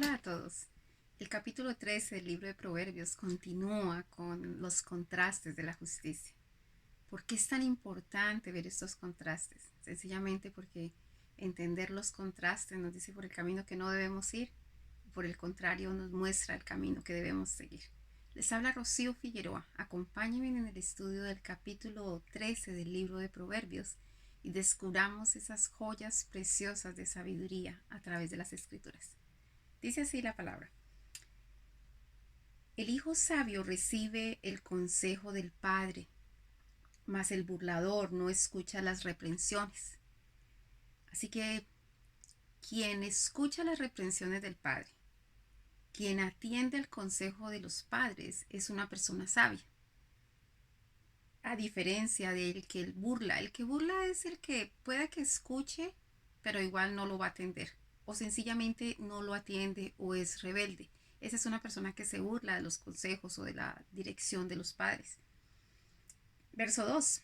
Hola a todos. El capítulo 13 del libro de Proverbios continúa con los contrastes de la justicia. ¿Por qué es tan importante ver estos contrastes? Sencillamente porque entender los contrastes nos dice por el camino que no debemos ir, y por el contrario nos muestra el camino que debemos seguir. Les habla Rocío Figueroa. Acompáñenme en el estudio del capítulo 13 del libro de Proverbios y descubramos esas joyas preciosas de sabiduría a través de las escrituras. Dice así la palabra: el hijo sabio recibe el consejo del padre, mas el burlador no escucha las reprensiones. Así que quien escucha las reprensiones del padre, quien atiende el consejo de los padres, es una persona sabia. A diferencia del que burla. El que burla es el que pueda que escuche, pero igual no lo va a atender. O sencillamente no lo atiende o es rebelde. Esa es una persona que se burla de los consejos o de la dirección de los padres. Verso 2.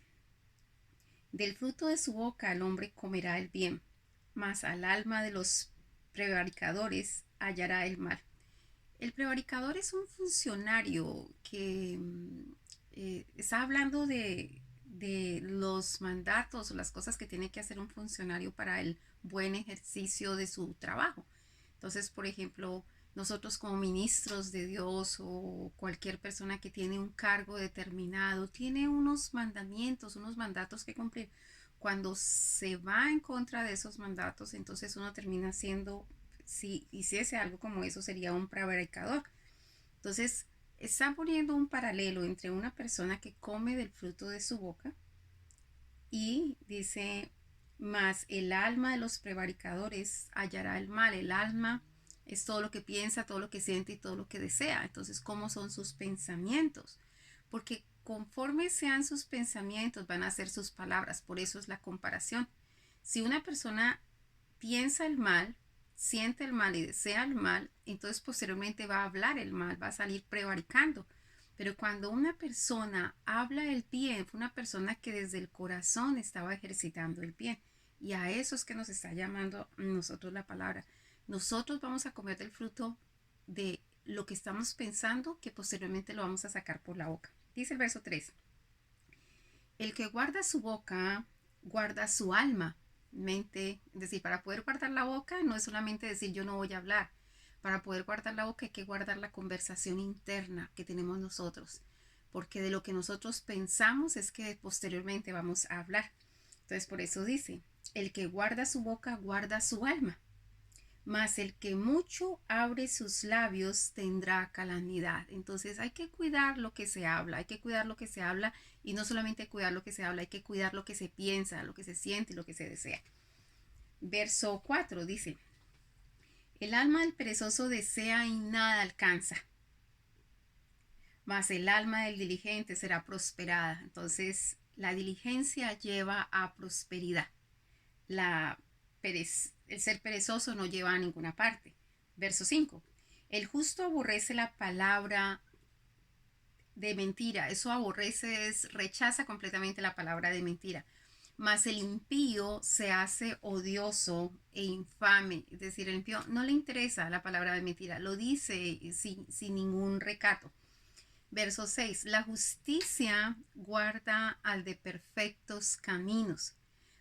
Del fruto de su boca el hombre comerá el bien, mas al alma de los prevaricadores hallará el mal. El prevaricador es un funcionario que está hablando de los mandatos o las cosas que tiene que hacer un funcionario para el buen ejercicio de su trabajo. Entonces, por ejemplo, nosotros como ministros de Dios o cualquier persona que tiene un cargo determinado, tiene unos mandamientos, unos mandatos que cumplir. Cuando se va en contra de esos mandatos, entonces uno termina siendo, si hiciese algo como eso, sería un prevaricador. Entonces, está poniendo un paralelo entre una persona que come del fruto de su boca y dice, más el alma de los prevaricadores hallará el mal. El alma es todo lo que piensa, todo lo que siente y todo lo que desea. Entonces, ¿cómo son sus pensamientos? Porque conforme sean sus pensamientos, van a ser sus palabras. Por eso es la comparación. Si una persona piensa el mal, siente el mal y desea el mal, entonces posteriormente va a hablar el mal, va a salir prevaricando. Pero cuando una persona habla el bien, fue una persona que desde el corazón estaba ejercitando el bien. Y a eso es que nos está llamando nosotros la palabra. Nosotros vamos a comer del fruto de lo que estamos pensando, que posteriormente lo vamos a sacar por la boca. Dice el verso 3. El que guarda su boca, guarda su alma, mente. Es decir, para poder guardar la boca no es solamente decir yo no voy a hablar. Para poder guardar la boca hay que guardar la conversación interna que tenemos nosotros. Porque de lo que nosotros pensamos es que posteriormente vamos a hablar. Entonces por eso dice, el que guarda su boca, guarda su alma. Mas el que mucho abre sus labios tendrá calamidad. Entonces hay que cuidar lo que se habla, hay que cuidar lo que se habla y no solamente cuidar lo que se habla, hay que cuidar lo que se piensa, lo que se siente y lo que se desea. Verso 4 dice, el alma del perezoso desea y nada alcanza, mas el alma del diligente será prosperada. Entonces la diligencia lleva a prosperidad. La el ser perezoso no lleva a ninguna parte. Verso 5. El justo aborrece la palabra de mentira. Eso aborrece, es rechaza completamente la palabra de mentira. Mas el impío se hace odioso e infame. Es decir, el impío no le interesa la palabra de mentira. Lo dice sin ningún recato. Verso 6. La justicia guarda al de perfectos caminos,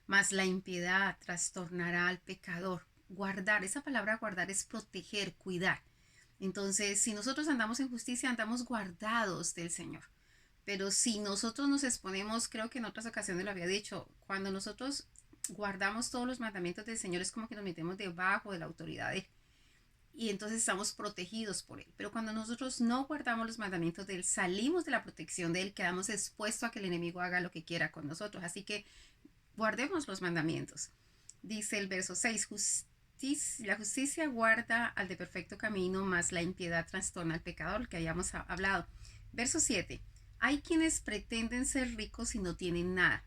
mas la impiedad trastornará al pecador. Guardar, esa palabra guardar es proteger, cuidar. Entonces, si nosotros andamos en justicia, andamos guardados del Señor. Pero si nosotros nos exponemos, creo que en otras ocasiones lo había dicho, cuando nosotros guardamos todos los mandamientos del Señor es como que nos metemos debajo de la autoridad de Él y entonces estamos protegidos por Él. Pero cuando nosotros no guardamos los mandamientos de Él, salimos de la protección de Él, quedamos expuestos a que el enemigo haga lo que quiera con nosotros. Así que guardemos los mandamientos. Dice el verso 6, la justicia guarda al de perfecto camino, mas la impiedad trastorna al pecador, que hayamos hablado. Verso 7, hay quienes pretenden ser ricos y no tienen nada.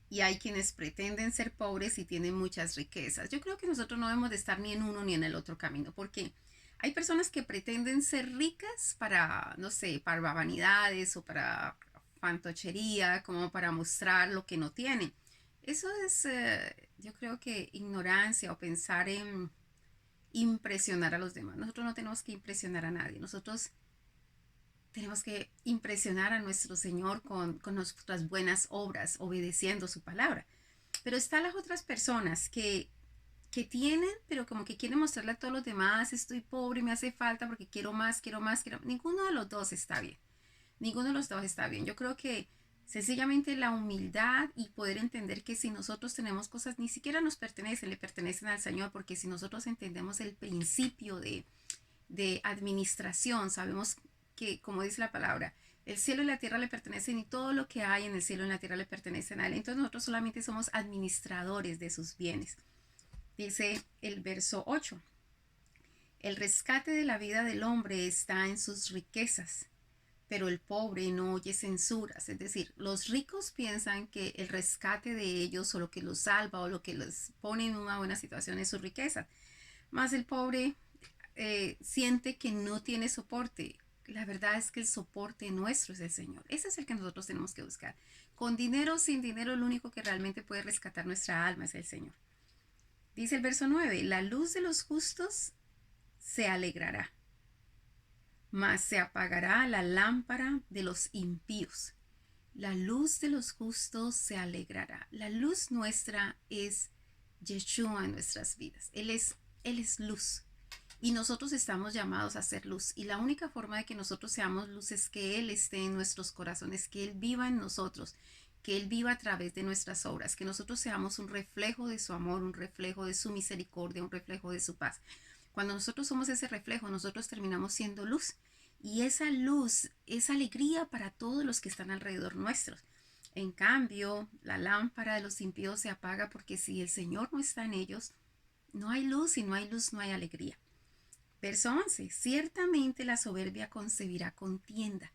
Y hay quienes pretenden ser pobres y tienen muchas riquezas. Yo creo que nosotros no debemos de estar ni en uno ni en el otro camino, porque hay personas que pretenden ser ricas para, no sé, para vanidades o para fantochería, como para mostrar lo que no tienen. Eso es, yo creo que ignorancia o pensar impresionar a los demás. Nosotros no tenemos que impresionar a nadie. Nosotros tenemos que impresionar a nuestro Señor con nuestras buenas obras, obedeciendo su palabra. Pero están las otras personas que tienen, pero como que quieren mostrarle a todos los demás, estoy pobre, me hace falta porque quiero más, quiero más, quiero... Ninguno de los dos está bien. Ninguno de los dos está bien. Yo creo que sencillamente la humildad y poder entender que si nosotros tenemos cosas, ni siquiera nos pertenecen, le pertenecen al Señor, porque si nosotros entendemos el principio de administración, sabemos que, como dice la palabra, el cielo y la tierra le pertenecen y todo lo que hay en el cielo y en la tierra le pertenecen a Él. Entonces nosotros solamente somos administradores de sus bienes. Dice el verso 8, el rescate de la vida del hombre está en sus riquezas, pero el pobre no oye censuras. Es decir, los ricos piensan que el rescate de ellos o lo que los salva o lo que los pone en una buena situación es su riqueza. Más el pobre siente que no tiene soporte. La verdad es que el soporte nuestro es el Señor. Ese es el que nosotros tenemos que buscar. Con dinero o sin dinero, el único que realmente puede rescatar nuestra alma es el Señor. Dice el verso 9, la luz de los justos se alegrará, mas se apagará la lámpara de los impíos. La luz de los justos se alegrará. La luz nuestra es Yeshua en nuestras vidas. Él es luz. Y nosotros estamos llamados a ser luz. Y la única forma de que nosotros seamos luz es que Él esté en nuestros corazones, que Él viva en nosotros, que Él viva a través de nuestras obras, que nosotros seamos un reflejo de su amor, un reflejo de su misericordia, un reflejo de su paz. Cuando nosotros somos ese reflejo, nosotros terminamos siendo luz. Y esa luz es alegría para todos los que están alrededor nuestros. En cambio, la lámpara de los impíos se apaga porque si el Señor no está en ellos, no hay luz y no hay luz, no hay alegría. Verso 11. Ciertamente la soberbia concebirá contienda.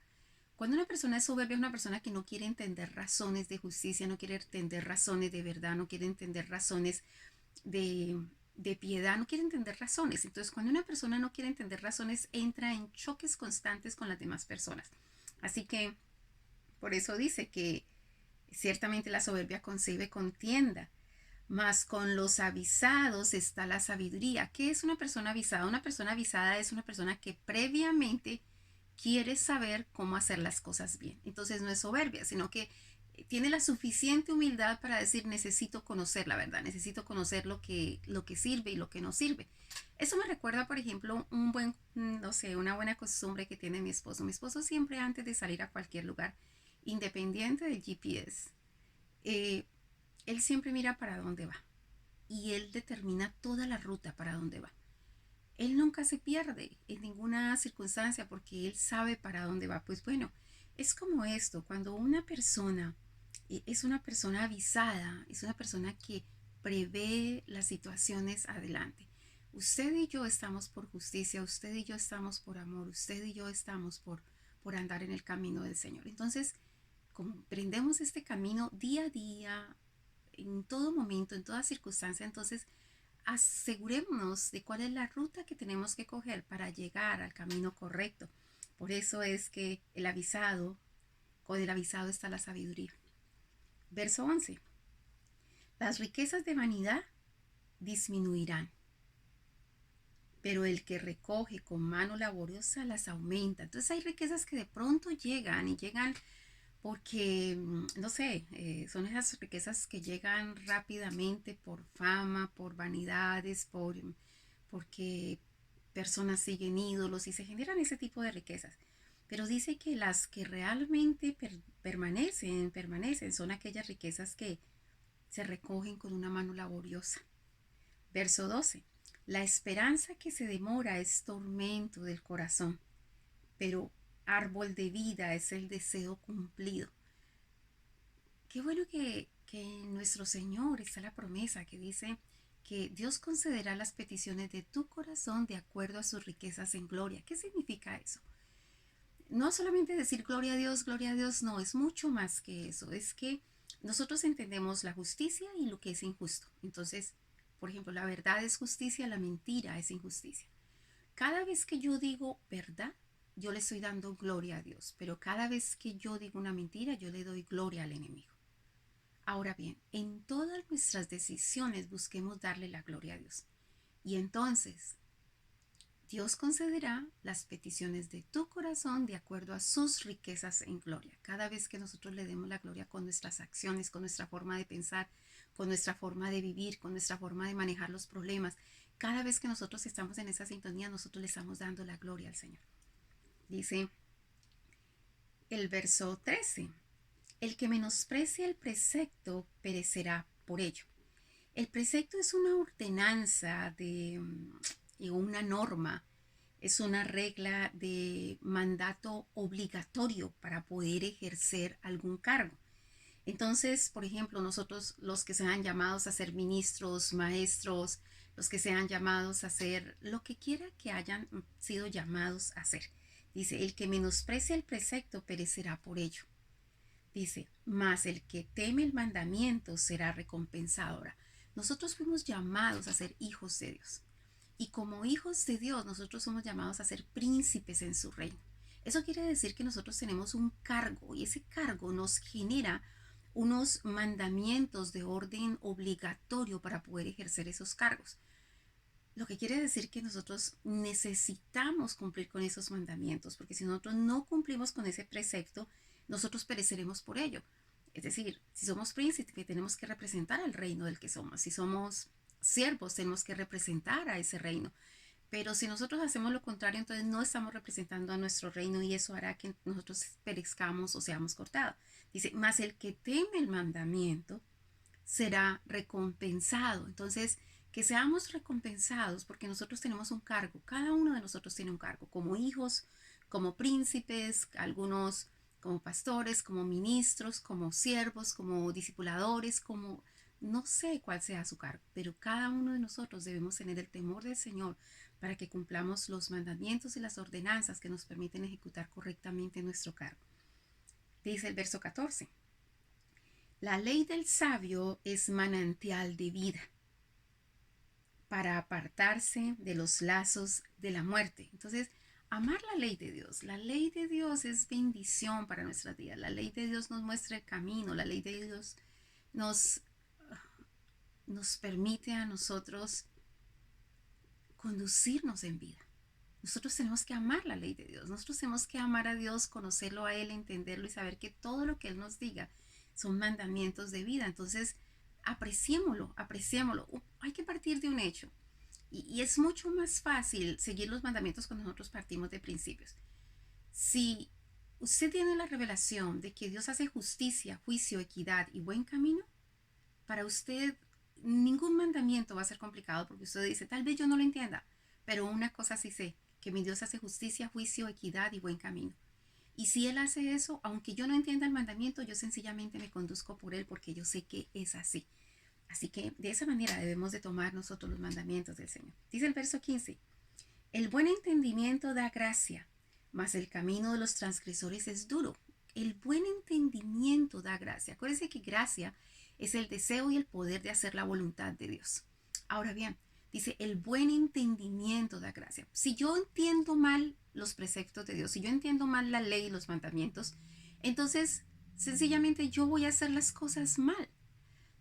Cuando una persona es soberbia es una persona que no quiere entender razones de justicia, no quiere entender razones de verdad, no quiere entender razones de piedad, no quiere entender razones. Entonces, cuando una persona no quiere entender razones, entra en choques constantes con las demás personas. Así que, por eso dice que ciertamente la soberbia concibe contienda. Mas con los avisados está la sabiduría. ¿Qué es una persona avisada? Una persona avisada es una persona que previamente quiere saber cómo hacer las cosas bien. Entonces no es soberbia, sino que tiene la suficiente humildad para decir necesito conocer la verdad, necesito conocer lo que sirve y lo que no sirve. Eso me recuerda, por ejemplo, no sé, una buena costumbre que tiene mi esposo. Mi esposo siempre antes de salir a cualquier lugar, independiente del GPS, eh, él siempre mira para dónde va y él determina toda la ruta para dónde va. Él nunca se pierde en ninguna circunstancia porque él sabe para dónde va. Pues bueno, es como esto, cuando una persona es una persona avisada, es una persona que prevé las situaciones adelante. Usted y yo estamos por justicia, usted y yo estamos por amor, usted y yo estamos por andar en el camino del Señor. Entonces, como emprendemos este camino día a día, en todo momento, en toda circunstancia, entonces asegurémonos de cuál es la ruta que tenemos que coger para llegar al camino correcto. Por eso es que con el avisado está la sabiduría. Verso 11. Las riquezas de vanidad disminuirán, pero el que recoge con mano laboriosa las aumenta. Entonces hay riquezas que de pronto llegan y llegan porque, no sé, son esas riquezas que llegan rápidamente por fama, por vanidades, porque personas siguen ídolos y se generan ese tipo de riquezas. Pero dice que las que realmente permanecen, son aquellas riquezas que se recogen con una mano laboriosa. Verso 12. La esperanza que se demora es tormento del corazón, pero árbol de vida es el deseo cumplido. Qué bueno que en nuestro Señor está la promesa que dice que Dios concederá las peticiones de tu corazón de acuerdo a sus riquezas en gloria. ¿Qué significa eso? No solamente decir gloria a Dios, no, es mucho más que eso. Es que nosotros entendemos la justicia y lo que es injusto. Entonces, por ejemplo, la verdad es justicia, la mentira es injusticia. Cada vez que yo digo verdad, yo le estoy dando gloria a Dios, pero cada vez que yo digo una mentira, yo le doy gloria al enemigo. Ahora bien, en todas nuestras decisiones busquemos darle la gloria a Dios. Y entonces Dios concederá las peticiones de tu corazón de acuerdo a sus riquezas en gloria. Cada vez que nosotros le demos la gloria con nuestras acciones, con nuestra forma de pensar, con nuestra forma de vivir, con nuestra forma de manejar los problemas, cada vez que nosotros estamos en esa sintonía, nosotros le estamos dando la gloria al Señor. Dice el verso 13, el que menosprecia el precepto perecerá por ello. El precepto es una ordenanza y una norma, es una regla de mandato obligatorio para poder ejercer algún cargo. Entonces, por ejemplo, nosotros los que sean llamados a ser ministros, maestros, los que sean llamados a ser lo que quiera que hayan sido llamados a hacer. Dice, el que menosprecia el precepto perecerá por ello. Dice, mas el que teme el mandamiento será recompensado. Ahora, nosotros fuimos llamados a ser hijos de Dios. Y como hijos de Dios, nosotros somos llamados a ser príncipes en su reino. Eso quiere decir que nosotros tenemos un cargo y ese cargo nos genera unos mandamientos de orden obligatorio para poder ejercer esos cargos. Lo que quiere decir que nosotros necesitamos cumplir con esos mandamientos, porque si nosotros no cumplimos con ese precepto, nosotros pereceremos por ello. Es decir, si somos príncipes, tenemos que representar al reino del que somos. Si somos siervos, tenemos que representar a ese reino. Pero si nosotros hacemos lo contrario, entonces no estamos representando a nuestro reino y eso hará que nosotros perezcamos o seamos cortados. Dice, mas el que teme el mandamiento será recompensado. Entonces, que seamos recompensados porque nosotros tenemos un cargo. Cada uno de nosotros tiene un cargo, como hijos, como príncipes, algunos como pastores, como ministros, como siervos, como discipuladores, como no sé cuál sea su cargo, pero cada uno de nosotros debemos tener el temor del Señor para que cumplamos los mandamientos y las ordenanzas que nos permiten ejecutar correctamente nuestro cargo. Dice el verso 14, la ley del sabio es manantial de vida para apartarse de los lazos de la muerte. Entonces, amar la ley de Dios. La ley de Dios es bendición para nuestras vidas. La ley de Dios nos muestra el camino. La ley de Dios nos permite a nosotros conducirnos en vida. Nosotros tenemos que amar la ley de Dios. Nosotros tenemos que amar a Dios, conocerlo a Él, entenderlo y saber que todo lo que Él nos diga son mandamientos de vida. Entonces, apreciémoslo, apreciémoslo. Hay que partir de un hecho. Y es mucho más fácil seguir los mandamientos cuando nosotros partimos de principios. Si usted tiene la revelación de que Dios hace justicia, juicio, equidad y buen camino, para usted ningún mandamiento va a ser complicado porque usted dice, tal vez yo no lo entienda, pero una cosa sí sé, que mi Dios hace justicia, juicio, equidad y buen camino. Y si Él hace eso, aunque yo no entienda el mandamiento, yo sencillamente me conduzco por Él porque yo sé que es así. Así que de esa manera debemos de tomar nosotros los mandamientos del Señor. Dice el verso 15, el buen entendimiento da gracia, mas el camino de los transgresores es duro. El buen entendimiento da gracia. Acuérdense que gracia es el deseo y el poder de hacer la voluntad de Dios. Ahora bien, dice, el buen entendimiento da gracia. Si yo entiendo mal los preceptos de Dios, si yo entiendo mal la ley y los mandamientos, entonces sencillamente yo voy a hacer las cosas mal.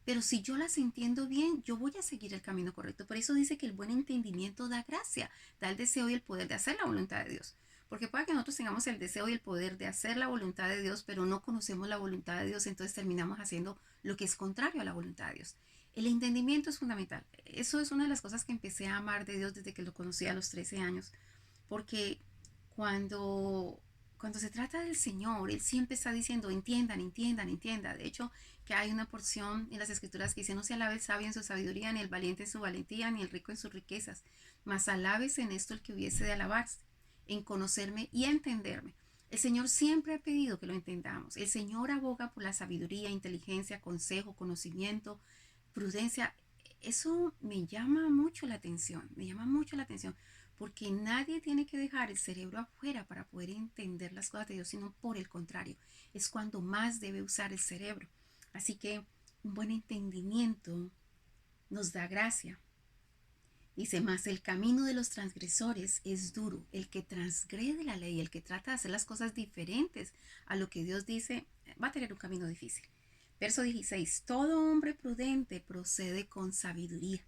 Pero si yo las entiendo bien, yo voy a seguir el camino correcto. Por eso dice que el buen entendimiento da gracia, da el deseo y el poder de hacer la voluntad de Dios. Porque puede que nosotros tengamos el deseo y el poder de hacer la voluntad de Dios, pero no conocemos la voluntad de Dios, entonces terminamos haciendo lo que es contrario a la voluntad de Dios. El entendimiento es fundamental. Eso es una de las cosas que empecé a amar de Dios desde que lo conocí a los 13 años. Porque cuando se trata del Señor, Él siempre está diciendo, entiendan, entiendan, entiendan. De hecho, que hay una porción en las Escrituras que dice, no se alabe el sabio en su sabiduría, ni el valiente en su valentía, ni el rico en sus riquezas, mas alabes en esto el que hubiese de alabarse, en conocerme y entenderme. El Señor siempre ha pedido que lo entendamos. El Señor aboga por la sabiduría, inteligencia, consejo, conocimiento, prudencia. Eso me llama mucho la atención, me llama mucho la atención, porque nadie tiene que dejar el cerebro afuera para poder entender las cosas de Dios, sino por el contrario, es cuando más debe usar el cerebro. Así que un buen entendimiento nos da gracia. Dice, más el camino de los transgresores es duro. El que transgrede la ley, el que trata de hacer las cosas diferentes a lo que Dios dice, va a tener un camino difícil. Verso 16, todo hombre prudente procede con sabiduría,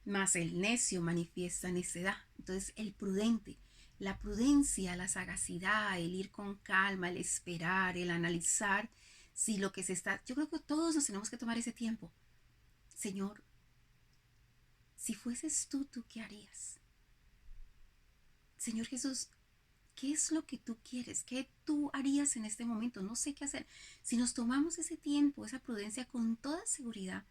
mas el necio manifiesta necedad. Entonces el prudente, la prudencia, la sagacidad, el ir con calma, el esperar, el analizar si lo que se está... Yo creo que todos nos tenemos que tomar ese tiempo. Señor, si fueses tú, ¿qué harías? Señor Jesús, ¿qué es lo que tú quieres? ¿Qué tú harías en este momento? No sé qué hacer. Si nos tomamos ese tiempo, esa prudencia con toda seguridad,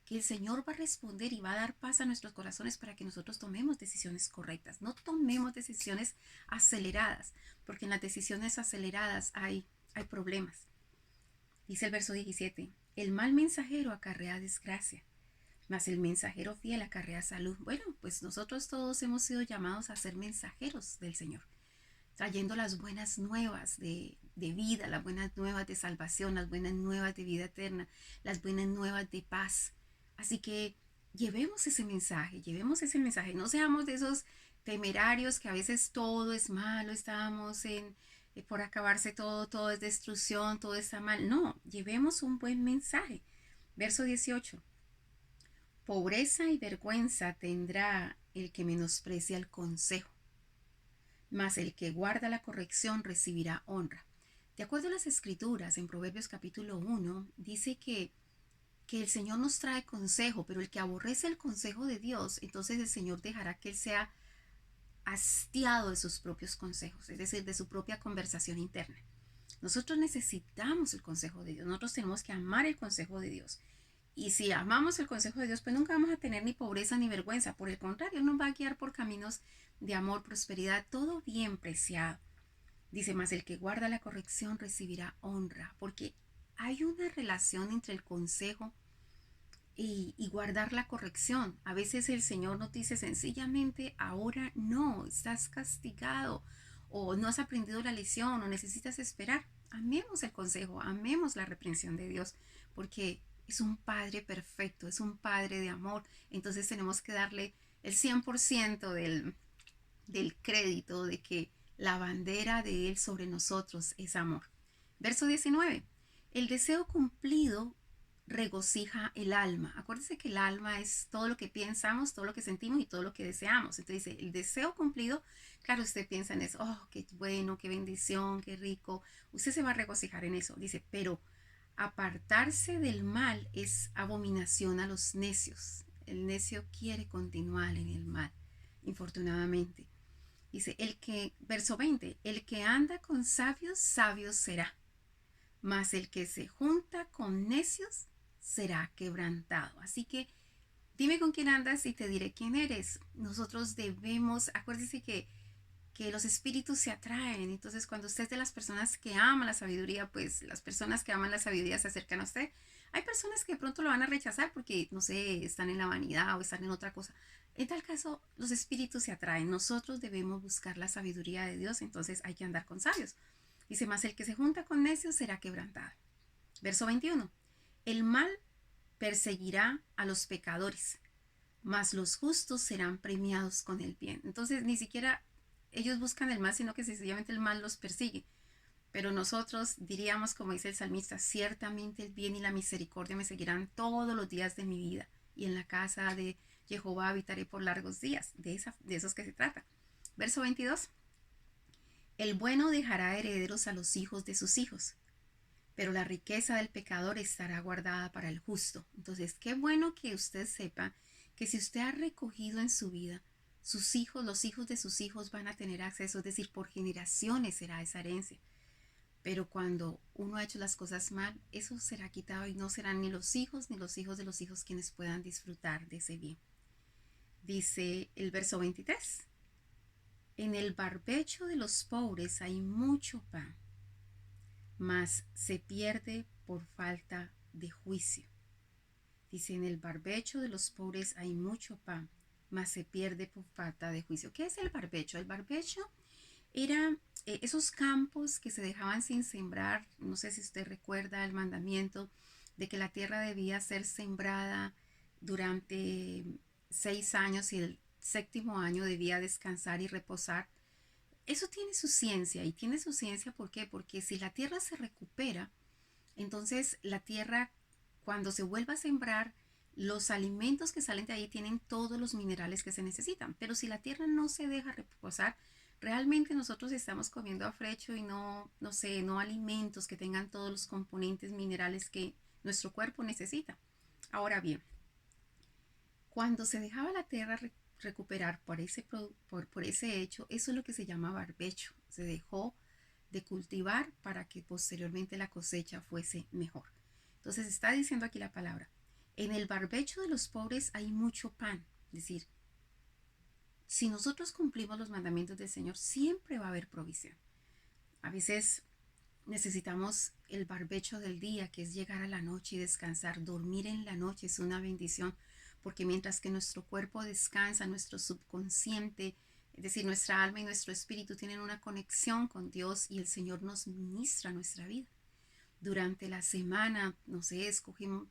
que el Señor va a responder y va a dar paz a nuestros corazones para que nosotros tomemos decisiones correctas. No tomemos decisiones aceleradas, porque en las decisiones aceleradas hay problemas. Dice el verso 17, el mal mensajero acarrea desgracia, mas el mensajero fiel acarrea salud. Bueno, pues nosotros todos hemos sido llamados a ser mensajeros del Señor, trayendo las buenas nuevas de vida, las buenas nuevas de salvación, las buenas nuevas de vida eterna, las buenas nuevas de paz. Así que llevemos ese mensaje, no seamos de esos temerarios que a veces todo es malo, estamos por acabarse todo, todo es destrucción, todo está mal. No, llevemos un buen mensaje. Verso 18. Pobreza y vergüenza tendrá el que menosprecia el consejo, mas el que guarda la corrección recibirá honra. De acuerdo a las escrituras, en Proverbios capítulo 1, dice que el Señor nos trae consejo, pero el que aborrece el consejo de Dios, entonces el Señor dejará que él sea hastiado de sus propios consejos, es decir, de su propia conversación interna. Nosotros necesitamos el consejo de Dios, nosotros tenemos que amar el consejo de Dios. Y si amamos el consejo de Dios, pues nunca vamos a tener ni pobreza ni vergüenza. Por el contrario, nos va a guiar por caminos de amor, prosperidad, todo bien preciado. Dice, más el que guarda la corrección recibirá honra, porque hay una relación entre el consejo y guardar la corrección. A veces el Señor nos dice sencillamente, ahora no, estás castigado, o no has aprendido la lección, o necesitas esperar. Amemos el consejo, amemos la reprensión de Dios, porque es un Padre perfecto, es un Padre de amor. Entonces tenemos que darle el 100% del crédito de que la bandera de Él sobre nosotros es amor. Verso 19. El deseo cumplido regocija el alma. Acuérdense que el alma es todo lo que pensamos, todo lo que sentimos y todo lo que deseamos. Entonces dice, el deseo cumplido, claro, usted piensa en eso, oh, qué bueno, qué bendición, qué rico. Usted se va a regocijar en eso. Dice, pero apartarse del mal es abominación a los necios. El necio quiere continuar en el mal, infortunadamente. Dice, verso 20, el que anda con sabios, sabio será, mas el que se junta con necios será quebrantado. Así que dime con quién andas y te diré quién eres. Nosotros debemos, acuérdese que los espíritus se atraen. Entonces, cuando usted es de las personas que aman la sabiduría, pues las personas que aman la sabiduría se acercan a usted. Hay personas que de pronto lo van a rechazar porque, no sé, están en la vanidad o están en otra cosa. En tal caso, los espíritus se atraen. Nosotros debemos buscar la sabiduría de Dios, entonces hay que andar con sabios. Dice, más el que se junta con necios será quebrantado. Verso 21. El mal perseguirá a los pecadores, mas los justos serán premiados con el bien. Entonces, ni siquiera ellos buscan el mal, sino que sencillamente el mal los persigue. Pero nosotros diríamos, como dice el salmista, ciertamente el bien y la misericordia me seguirán todos los días de mi vida, y en la casa de Jehová habitaré por largos días. De esos que se trata. Verso 22. El bueno dejará herederos a los hijos de sus hijos, pero la riqueza del pecador estará guardada para el justo. Entonces, qué bueno que usted sepa que si usted ha recogido en su vida, sus hijos, los hijos de sus hijos van a tener acceso, es decir, por generaciones será esa herencia. Pero cuando uno ha hecho las cosas mal, eso será quitado y no serán ni los hijos ni los hijos de los hijos quienes puedan disfrutar de ese bien. Dice el verso 23. En el barbecho de los pobres hay mucho pan, mas se pierde por falta de juicio. Dice, en el barbecho de los pobres hay mucho pan, mas se pierde por falta de juicio. ¿Qué es el barbecho? El barbecho era esos campos que se dejaban sin sembrar. No sé si usted recuerda el mandamiento de que la tierra debía ser sembrada durante 6 años y el séptimo año debía descansar y reposar. Eso tiene su ciencia, y tiene su ciencia ¿por qué? Porque si la tierra se recupera, entonces la tierra cuando se vuelva a sembrar Los alimentos que salen de ahí tienen todos los minerales que se necesitan, pero si la tierra no se deja reposar, realmente nosotros estamos comiendo afrecho y no sé, no alimentos que tengan todos los componentes minerales que nuestro cuerpo necesita. Ahora bien, cuando se dejaba la tierra recuperar por ese hecho, eso es lo que se llama barbecho. Se dejó de cultivar para que posteriormente la cosecha fuese mejor. Entonces está diciendo aquí la palabra, en el barbecho de los pobres hay mucho pan. Es decir, si nosotros cumplimos los mandamientos del Señor, siempre va a haber provisión. A veces necesitamos el barbecho del día, que es llegar a la noche y descansar. Dormir en la noche es una bendición, porque mientras que nuestro cuerpo descansa, nuestro subconsciente, es decir, nuestra alma y nuestro espíritu tienen una conexión con Dios y el Señor nos ministra nuestra vida. Durante la semana, no sé,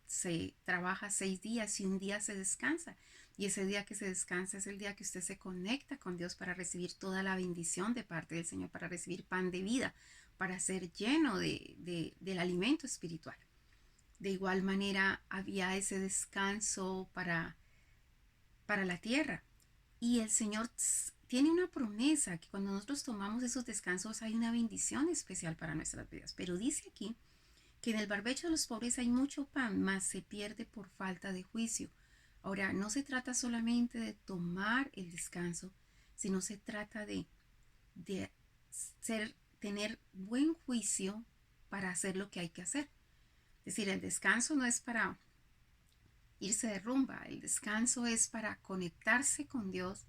se trabaja 6 días y un día se descansa. Y ese día que se descansa es el día que usted se conecta con Dios para recibir toda la bendición de parte del Señor, para recibir pan de vida, para ser lleno del alimento espiritual. De igual manera, había ese descanso para la tierra. Y el Señor tiene una promesa que cuando nosotros tomamos esos descansos hay una bendición especial para nuestras vidas. Pero dice aquí que en el barbecho de los pobres hay mucho pan, mas se pierde por falta de juicio. Ahora, no se trata solamente de tomar el descanso, sino se trata de tener buen juicio para hacer lo que hay que hacer. Es decir, el descanso no es para irse de rumba, el descanso es para conectarse con Dios,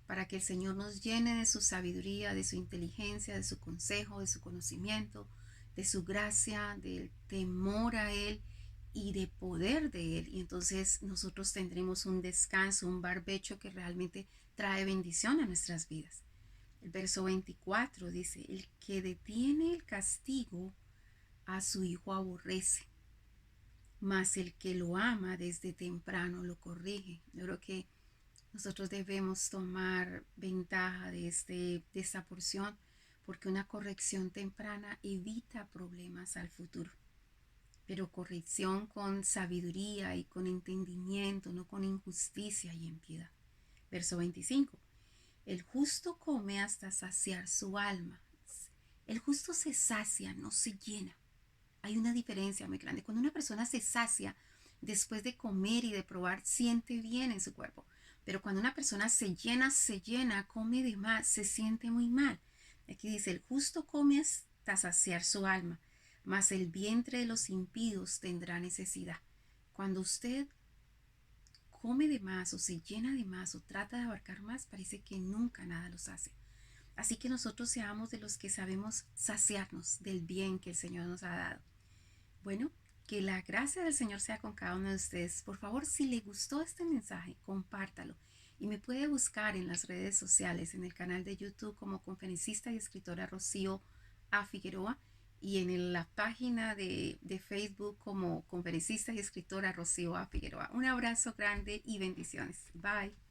para que el Señor nos llene de su sabiduría, de su inteligencia, de su consejo, de su conocimiento, de su gracia, del temor a Él y de poder de Él. Y entonces nosotros tendremos un descanso, un barbecho que realmente trae bendición a nuestras vidas. El verso 24 dice, el que detiene el castigo a su hijo aborrece, mas el que lo ama desde temprano lo corrige. Yo creo que nosotros debemos tomar ventaja de esta porción porque una corrección temprana evita problemas al futuro. Pero corrección con sabiduría y con entendimiento, no con injusticia y impiedad. Verso 25. El justo come hasta saciar su alma. El justo se sacia, no se llena. Hay una diferencia muy grande. Cuando una persona se sacia después de comer y de probar, siente bien en su cuerpo. Pero cuando una persona se llena, come de más, se siente muy mal. Aquí dice, el justo come hasta saciar su alma, mas el vientre de los impíos tendrá necesidad. Cuando usted come de más o se llena de más o trata de abarcar más, parece que nunca nada los hace. Así que nosotros seamos de los que sabemos saciarnos del bien que el Señor nos ha dado. Bueno, que la gracia del Señor sea con cada uno de ustedes. Por favor, si le gustó este mensaje, compártalo. Y me puede buscar en las redes sociales, en el canal de YouTube como conferencista y escritora Rocío A. Figueroa y en la página de Facebook como conferencista y escritora Rocío A. Figueroa. Un abrazo grande y bendiciones. Bye.